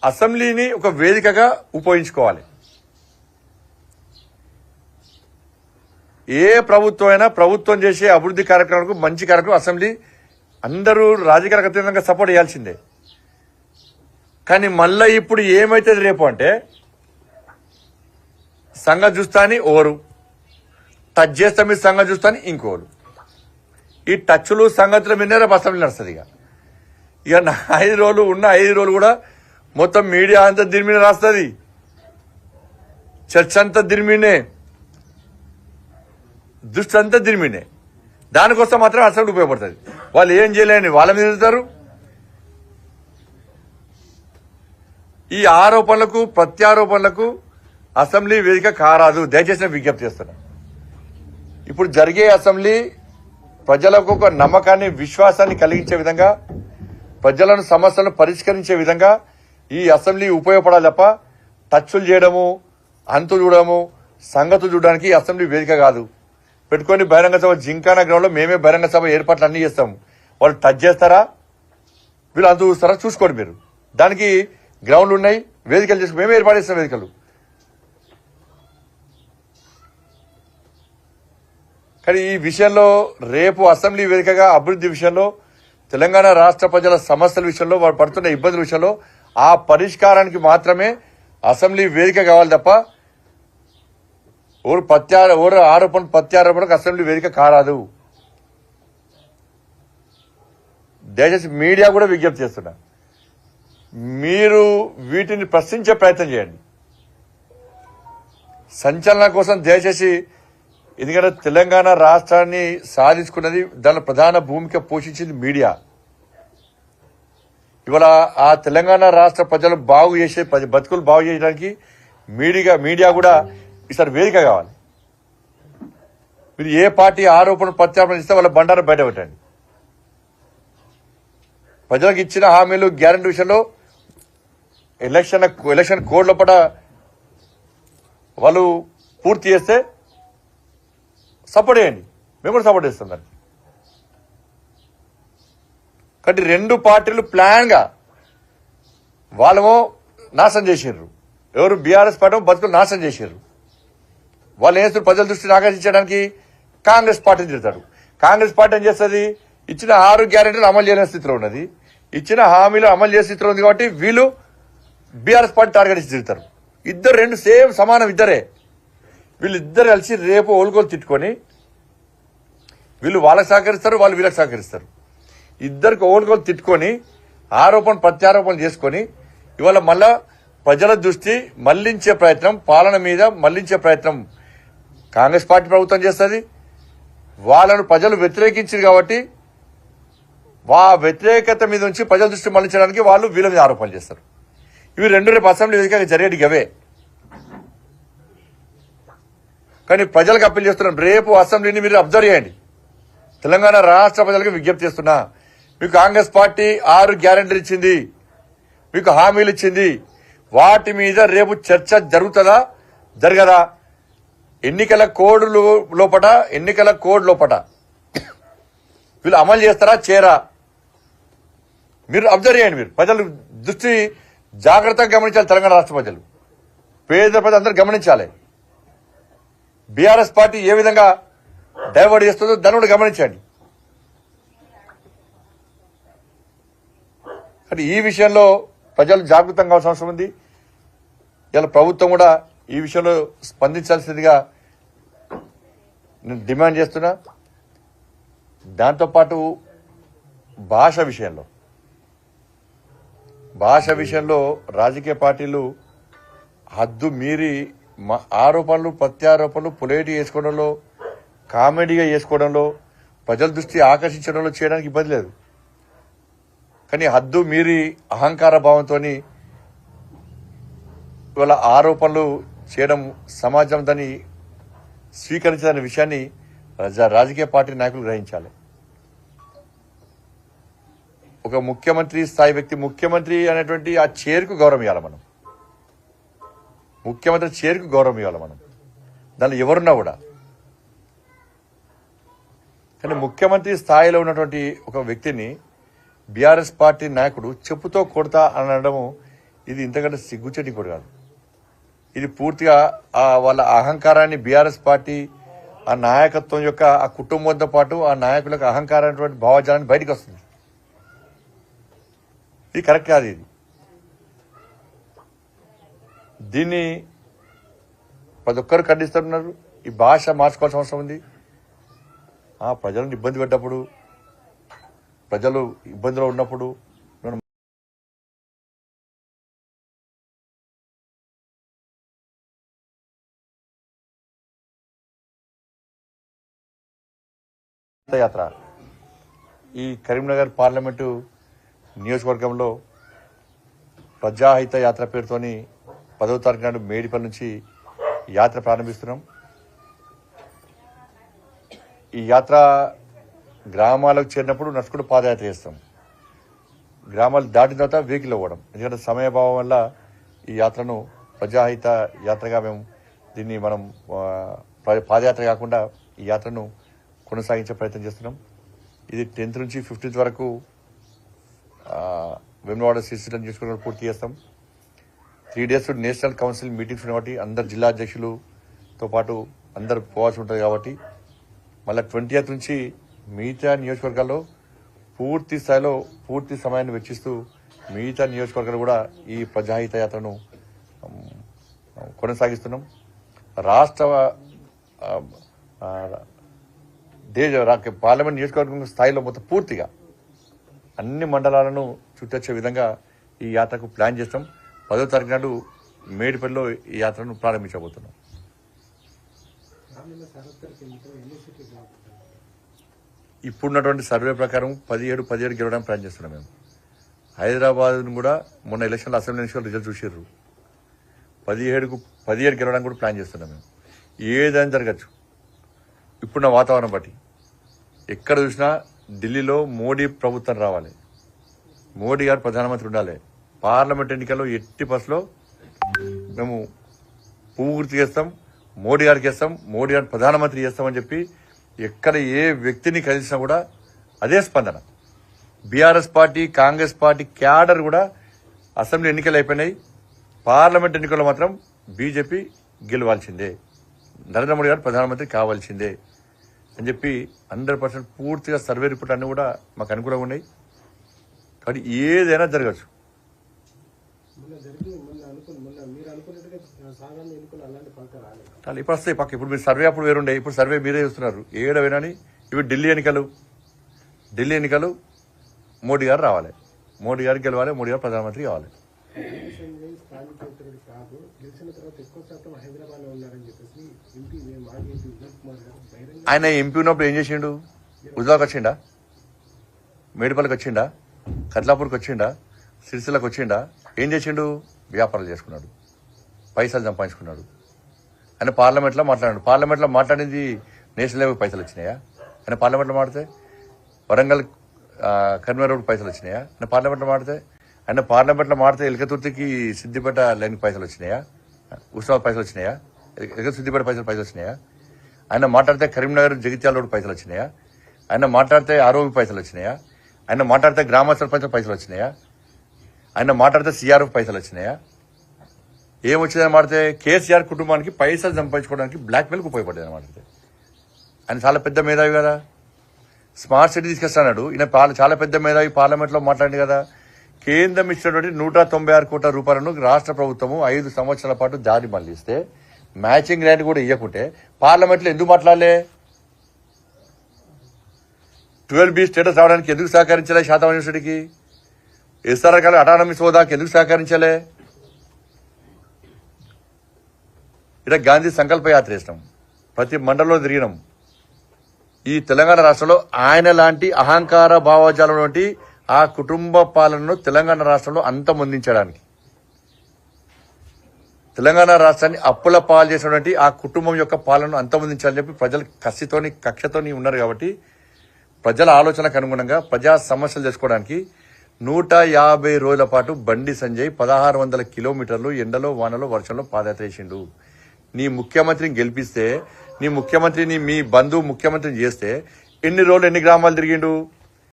అసెంబ్లీని ఒక వేదికగా ఉపయోగించుకోవాలి. ఏ ప్రభుత్వం అయినా ప్రభుత్వం చేసే అభివృద్ధి కార్యక్రమాలకు మంచి కార్యక్రమం అసెంబ్లీ అందరూ రాజకీయాలకు అతీతంగా సపోర్ట్ చేయాల్సిందే. కానీ మళ్ళీ ఇప్పుడు ఏమైతుంది రేపు అంటే సంఘం చూస్తా అని ఓరు, టచ్ చేస్తా మీరు సంఘం చూస్తా అని ఇంకోరు. ఈ టచ్లు సంగతుల మీద రేపు అసెంబ్లీ నడుస్తుంది. ఇక 5 రోజులు ఉన్న 5 రోజులు కూడా మొత్తం మీడియా అంతా దీని మీద రాస్తుంది, చర్చ అంతా దీని మీదనే, దృష్టి అంతా దీని మీదనే. దానికోసం మాత్రం అసెంబ్లీ ఉపయోగపడుతుంది. వాళ్ళు ఏం చేయలేని వాళ్ళ మీద వెళ్తారు. ఈ ఆరోపణలకు ప్రత్యారోపణలకు అసెంబ్లీ వేదిక కారాదు. దయచేసి విజ్ఞప్తి చేస్తున్నా. ఇప్పుడు జరిగే అసెంబ్లీ ప్రజలకు ఒక నమ్మకాన్ని విశ్వాసాన్ని కలిగించే విధంగా, ప్రజలను సమస్యలను పరిష్కరించే విధంగా ఈ అసెంబ్లీ ఉపయోగపడాలి తప్ప టచ్లు చేయడము, అంతు చూడడము, సంగతులు చూడడానికి ఈ అసెంబ్లీ వేదిక కాదు. పెట్టుకొని బహిరంగ సభ జింకానా గ్రౌండ్ లో మేమే బహిరంగ సభ ఏర్పాట్లు అన్ని చేస్తాం. వాళ్ళు టచ్ చేస్తారా, వీళ్ళు అంతు చూస్తారా చూసుకోండి మీరు. దానికి గ్రౌండ్లు ఉన్నాయి, వేదికలు చేసుకుని మేమే ఏర్పాటు చేస్తాం వేదికలు. కానీ ఈ విషయంలో రేపు అసెంబ్లీ వేదికగా అభివృద్ధి విషయంలో, తెలంగాణ రాష్ట్ర ప్రజల సమస్యల విషయంలో, వారు పడుతున్న ఇబ్బందుల విషయంలో ఆ పరిష్కారానికి మాత్రమే అసెంబ్లీ వేదిక కావాలి తప్ప ఓరు ఆరోపణ ప్రత్యారోపణకు అసెంబ్లీ వేదిక కారాదు. దయచేసి మీడియా కూడా విజ్ఞప్తి చేస్తున్నా, మీరు వీటిని ప్రశ్నించే ప్రయత్నం చేయండి. సంచలనం కోసం దయచేసి, ఎందుకంటే తెలంగాణ రాష్ట్రాన్ని సాధించుకున్నది, దానిలో ప్రధాన భూమిక పోషించింది మీడియా. ఇవాళ ఆ తెలంగాణ రాష్ట్ర ప్రజలు బాగు చేసే, బతుకులు బాగు చేయడానికి మీడియా కూడా ఈసారి వేదిక కావాలి. మీరు ఏ పార్టీ ఆరోపణ ప్రత్యారోపణ ఇస్తే వాళ్ళ బండారం బయట పెట్టండి. ప్రజలకు ఇచ్చిన హామీలు గ్యారంటీ విషయంలో ఎలక్షన్ కోడ్ లోపల వాళ్ళు పూర్తి చేస్తే సపోర్ట్ చేయండి, మేము కూడా సపోర్ట్ చేస్తాం దానికి. కాబట్టి 2 పార్టీలు ప్లాన్ గా వాళ్ళేమో నాశనం చేసారు, ఎవరు బీఆర్ఎస్ పార్టీ బతుకులు నాశనం చేశారు. వాళ్ళు ఏం చేస్తారు, ప్రజల దృష్టిని ఆకర్షించడానికి కాంగ్రెస్ పార్టీని తిడతారు. కాంగ్రెస్ పార్టీ ఏం చేస్తుంది, ఇచ్చిన 6 గ్యారెంటీలు అమలు చేయలేని స్థితిలో ఉన్నది, ఇచ్చిన హామీలు అమలు చేసే స్థితిలో ఉంది. కాబట్టి వీళ్ళు బీఆర్ఎస్ పార్టీ టార్గెట్ ఇచ్చి తిడతారు. ఇద్దరు 2 సేమ్ సమానం ఇద్దరే. వీళ్ళిద్దరు కలిసి రేపు ఓలుగోలు తిట్టుకొని వీళ్ళు వాళ్ళకి సహకరిస్తారు, వాళ్ళు వీళ్ళకి సహకరిస్తారు. ఇద్దరికి ఓలుగోలు తిట్టుకొని ఆరోపణ ప్రత్యారోపణ చేసుకొని ఇవాళ మళ్ళా ప్రజల దృష్టి మళ్లించే ప్రయత్నం, పాలన మీద మళ్లించే ప్రయత్నం కాంగ్రెస్ పార్టీ ప్రభుత్వం చేస్తుంది. వాళ్ళను ప్రజలు వ్యతిరేకించారు కాబట్టి ఆ వ్యతిరేకత మీద నుంచి ప్రజల దృష్టి మళ్లించడానికి వాళ్ళు వీళ్ళ మీద ఆరోపణలు చేస్తారు. ఇవి 2 రేపు అసెంబ్లీ వేదికగా జరిగేటి గవే. కానీ ప్రజలకు అప్పీల్ చేస్తున్నాం, రేపు అసెంబ్లీని మీరు అబ్జర్వ్ చేయండి. తెలంగాణ రాష్ట్ర ప్రజలకు విజ్ఞప్తి చేస్తున్నా, మీకు కాంగ్రెస్ పార్టీ 6 గ్యారెంటీలు ఇచ్చింది, మీకు హామీలు ఇచ్చింది. వాటి మీద రేపు చర్చ జరుగుతుందా జరగదా? ఎన్నికల కోడ్ లోపట వీళ్ళు అమలు చేస్తారా చేయరా? మీరు అబ్జర్వ్ చేయండి. మీరు ప్రజలు దృష్టి జాగ్రత్తగా గమనించాలి. తెలంగాణ రాష్ట్ర ప్రజలు, పేద ప్రజలు అందరూ గమనించాలి. బీఆర్ఎస్ పార్టీ ఏ విధంగా డైవర్ట్ చేస్తుందో దాన్ని కూడా గమనించండి. కానీ ఈ విషయంలో ప్రజలు జాగృతంగా కావాల్సిన అవసరం ఉంది. ఇలా ప్రభుత్వం కూడా ఈ విషయంలో స్పందించాల్సిందిగా నేను డిమాండ్ చేస్తున్నా. దాంతోపాటు భాష విషయంలో రాజకీయ పార్టీలు హద్దు మీరి ఆరోపణలు ప్రత్యారోపణలు పొలైట్గా చేసుకోవడంలో, కామెడీగా చేసుకోవడంలో, ప్రజల దృష్టి ఆకర్షించడంలో చేయడానికి ఇబ్బంది లేదు. కానీ హద్దు మీరి అహంకార భావంతో ఇవాళ ఆరోపణలు చేయడం సమాజం దాన్ని స్వీకరించాలనే విషయాన్ని రాజకీయ పార్టీ నాయకులు గ్రహించాలి. ఒక ముఖ్యమంత్రి స్థాయి వ్యక్తి, ముఖ్యమంత్రి అనేటువంటి ఆ చైర్కు గౌరవం ఇవ్వాలి మనం. ముఖ్యమంత్రి చైర్కు గౌరవం ఇవ్వాలి మనం, దానిలో ఎవరున్నా కూడా. కానీ ముఖ్యమంత్రి స్థాయిలో ఉన్నటువంటి ఒక వ్యక్తిని బీఆర్ఎస్ పార్టీ నాయకుడు చెప్పుతో కొడతా అనడము ఇది ఇంతకంటే సిగ్గుచేటి కూడా కాదు. ఇది పూర్తిగా వాళ్ళ అహంకారాన్ని బీఆర్ఎస్ పార్టీ ఆ నాయకత్వం యొక్క ఆ కుటుంబంతో పాటు ఆ నాయకులకు అహంకారమైనటువంటి భావజాలాన్ని బయటకు వస్తుంది. ఇది కరెక్ట్ కాదు. దీన్ని ప్రతి ఒక్కరు ఖండిస్తున్నారు. ఈ భాష మార్చుకోవాల్సిన అవసరం ఉంది. ప్రజలను ఇబ్బంది పెట్టినప్పుడు, ప్రజలు ఇబ్బందిలో ఉన్నప్పుడు యాత్ర ఈ కరీంనగర్ పార్లమెంటు నియోజకవర్గంలో ప్రజాహిత యాత్ర పేరుతోని 10వ తారీఖు నాడు మేడిపల్లి నుంచి యాత్ర ప్రారంభిస్తున్నాం. ఈ యాత్ర గ్రామాలకు చేరినప్పుడు నడుచుకుంటూ పాదయాత్ర చేస్తాం. గ్రామాలు దాటిన తర్వాత వెహికల్ ఇవ్వడం, ఎందుకంటే సమయభావం వల్ల ఈ యాత్రను ప్రజాహిత యాత్రగా దీన్ని మనం పాదయాత్ర కాకుండా ఈ యాత్రను కొనసాగించే ప్రయత్నం చేస్తున్నాం. ఇది 10th నుంచి 15th వరకు వేములవాడ సిరిసిల్ల నియోజకవర్గంలో పూర్తి చేస్తాం. 3 days నేషనల్ కౌన్సిల్ మీటింగ్స్ కాబట్టి అందరు జిల్లా అధ్యక్షులతో పాటు అందరు పోవాల్సి ఉంటుంది కాబట్టి మళ్ళీ 20th నుంచి మిగతా నియోజకవర్గాల్లో పూర్తి స్థాయిలో పూర్తి సమయాన్ని వెచ్చిస్తూ మిగతా నియోజకవర్గాలు కూడా ఈ ప్రజాహిత యాత్రను కొనసాగిస్తున్నాం. రాష్ట్ర పార్లమెంట్ నియోజకవర్గం స్థాయిలో మొత్తం పూర్తిగా అన్ని మండలాలను చుట్టొచ్చే విధంగా ఈ యాత్రకు ప్లాన్ చేస్తాం. 10వ తారీఖు నాడు మేడిపల్లిలో ఈ యాత్రను ప్రారంభించబోతున్నాం. ఇప్పుడున్నటువంటి సర్వే ప్రకారం 17 గెలవడానికి ప్లాన్ చేస్తున్నాం. మేము హైదరాబాద్ కూడా మొన్న ఎలక్షన్లో అసెంబ్లీ ఎలక్షన్ రిజల్ట్ చూసారు. 17 గెలవడానికి కూడా ప్లాన్ చేస్తున్నాం. మేము ఏదైనా జరగచ్చు. ఇప్పుడున్న వాతావరణం బట్టి ఎక్కడ చూసినా ఢిల్లీలో మోడీ ప్రభుత్వం రావాలి, మోడీ గారు ప్రధానమంత్రి ఉండాలి. పార్లమెంట్ ఎన్నికల్లో ఎట్టి బస్సులో మేము పువ్వు గుర్తు చేస్తాం, మోడీ గారికి చేస్తాం, మోడీ గారిని ప్రధానమంత్రి చేస్తామని చెప్పి ఎక్కడ ఏ వ్యక్తిని కలిసినా కూడా అదే స్పందన. BRS party, Congress party cadre కూడా అసెంబ్లీ ఎన్నికలు అయిపోయినాయి. పార్లమెంట్ ఎన్నికల్లో మాత్రం బీజేపీ గెలవాల్సిందే, నరేంద్ర మోడీ గారు ప్రధానమంత్రి కావాల్సిందే అని చెప్పి 100% పూర్తిగా సర్వే రిపోర్ట్ అన్ని కూడా మాకు అనుకూలంగా ఉన్నాయి. కాబట్టి ఏదైనా జరగచ్చు. ఇప్పుడు వస్తాయి పక్క. ఇప్పుడు మీరు సర్వే అప్పుడు వేరుండే, ఇప్పుడు సర్వే మీరే చూస్తున్నారు. ఏడవేనని ఇప్పుడు ఢిల్లీ ఎన్నికలు మోడీ గారు రావాలి, మోడీ గారు గెలవాలి, మోడీ గారు ప్రధానమంత్రి కావాలి. ఆయన ఎంపీ ఉన్నప్పుడు ఏం చేసిండు? హుజరాబాద్కి వచ్చిండా, మేడిపల్లికి వచ్చిండా, కత్లాపూర్కి వచ్చిండా, సిరిసిల్లకు వచ్చిండా? ఏం చేసిండు? వ్యాపారాలు చేసుకున్నాడు, పైసలు సంపాదించుకున్నాడు. ఆయన పార్లమెంట్లో మాట్లాడాడు. పార్లమెంట్లో మాట్లాడింది నేషనల్ లెవెల్ పైసలు వచ్చినాయా? ఆయన పార్లమెంట్లో మాడితే వరంగల్ కరీంనగర్ రోడ్డు పైసలు వచ్చినాయా? ఆయన పార్లమెంట్లో మాడితే ఎలకతుర్తికి సిద్దిపేట లైన్కి పైసలు వచ్చినాయా? ఉస్మానాబాద్ పైసలు వచ్చినాయా? సిద్దిపేట పైసలు వచ్చినాయా? ఆయన మాట్లాడితే కరీంనగర్ జగిత్యాల రోడ్డు పైసలు వచ్చినాయా? ఆయన మాట్లాడితే ఆరోగ్య పైసలు వచ్చినాయా? ఆయన మాట్లాడితే గ్రామ సర్పంచ్ పైసలు వచ్చినాయా? ఆయన మాట్లాడితే సిఆర్ఎఫ్ పైసలు వచ్చినాయా? ఏమొచ్చిందని మాడితే కేసీఆర్ కుటుంబానికి పైసలు సంపాదించుకోవడానికి బ్లాక్మెయిల్కి ఉపయోగపడేది మాట్లాడితే. ఆయన చాలా పెద్ద మేధావి కదా, స్మార్ట్ సిటీ తీసుకొస్తాడు. ఈయన చాలా పెద్ద మేధావి, పార్లమెంట్లో మాట్లాడింది కదా. కేంద్రం ఇచ్చినటువంటి 196 కోట్ల రూపాయలను రాష్ట్ర ప్రభుత్వము 5 సంవత్సరాల పాటు దారి మళ్లిస్తే మ్యాచింగ్ గ్రాంట్ కూడా ఇవ్వకుంటే పార్లమెంట్లో ఎందుకు మాట్లాడలే? 12B స్టేటస్ రావడానికి ఎందుకు సహకరించలే? శాతం యూనివర్సిటీకి ఎస్ఆర్ఆర్ కాలం అటానమీ హోదాకి ఎందుకు సహకరించలే? ఇక్కడ గాంధీ సంకల్ప యాత్ర చేసినాం, ప్రతి మండలంలో తిరిగినాం. ఈ తెలంగాణ రాష్ట్రంలో ఆయన లాంటి అహంకార భావజాలం వంటి ఆ కుటుంబ పాలనను తెలంగాణ రాష్ట్రంలో అంతమొందించడానికి, తెలంగాణ రాష్ట్రాన్ని అప్పుల పాలు చేసినటువంటి ఆ కుటుంబం యొక్క పాలనను అంతమొందించాలని చెప్పి ప్రజలు కక్షతోని ఉన్నారు. కాబట్టి ప్రజల ఆలోచనకు అనుగుణంగా ప్రజా సమస్యలు చేసుకోవడానికి 150 రోజుల పాటు బండి సంజయ్ 1600 కిలోమీటర్లు ఎండలో వానలో వర్షంలో పాదయాత్ర చేసిండు. నీ ముఖ్యమంత్రిని గెలిపిస్తే, నీ ముఖ్యమంత్రిని మీ బంధువు ముఖ్యమంత్రిని చేస్తే ఎన్ని రోజులు ఎన్ని గ్రామాలు తిరిగిండు?